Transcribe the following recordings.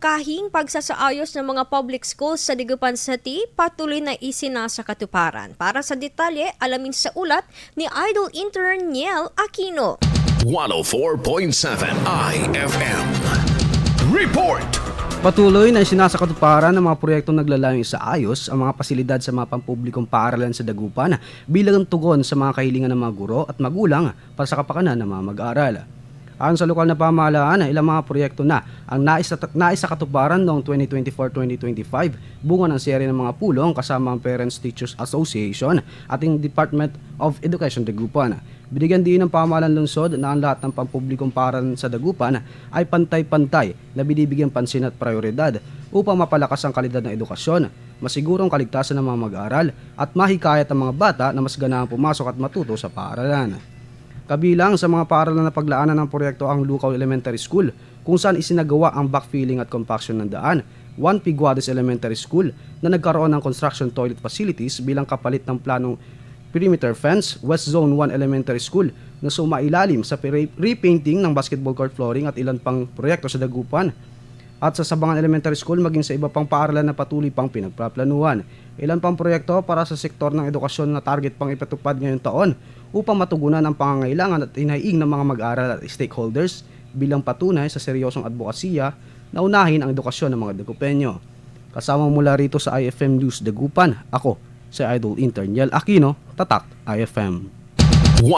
Kahing pagsasaayos ng mga public schools sa Dagupan City patuloy na isinasa katuparan. Para sa detalye, alamin sa ulat ni Idol Intern Niel Aquino. 104.7 IFM. Report! Patuloy na isinasakatuparan ng mga proyektong naglalayong isaayos ang mga pasilidad sa mga pampublikong paaralan sa Dagupan bilang tugon sa mga kahilingan ng mga guro at magulang para sa kapakanan ng mga mag-aaral. Ayon sa lokal na pamahalaan, ilang mga proyekto na ang naisakatuparan noong 2024-2025 bunga ng serye ng mga pulong kasama ang Parents Teachers Association at ang Department of Education Dagupan. Binigyan din ng pamahalaan lungsod na ang lahat ng pampublikong paaralan sa Dagupan ay pantay-pantay na binibigyan pansin at prioridad upang mapalakas ang kalidad ng edukasyon, masigurong kaligtasan ng mga mag-aaral at mahikayat ang mga bata na mas ganahang pumasok at matuto sa paaralan. Kabilang sa mga paaralan na paglaanan ng proyekto ang Lucaw Elementary School kung saan isinagawa ang backfilling at compaction ng daan, Juan Piguades Elementary School na nagkaroon ng construction toilet facilities bilang kapalit ng planong perimeter fence, West Zone 1 Elementary School na sumailalim sa repainting ng basketball court flooring at ilan pang proyekto sa Dagupan. At sa Sabangan Elementary School maging sa iba pang paaralan na patuloy pang pinagpaplanuhan. Ilan pang proyekto para sa sektor ng edukasyon na target pang ipatupad ngayong taon upang matugunan ang pangangailangan at hinaing ng mga mag-aaral at stakeholders bilang patunay sa seryosong advokasya na unahin ang edukasyon ng mga Dagupenyo. Kasama mula rito sa IFM News Dagupan, ako si Idol Intern Niel Aquino, Tatak IFM. 104.7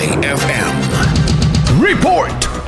IFM. Report!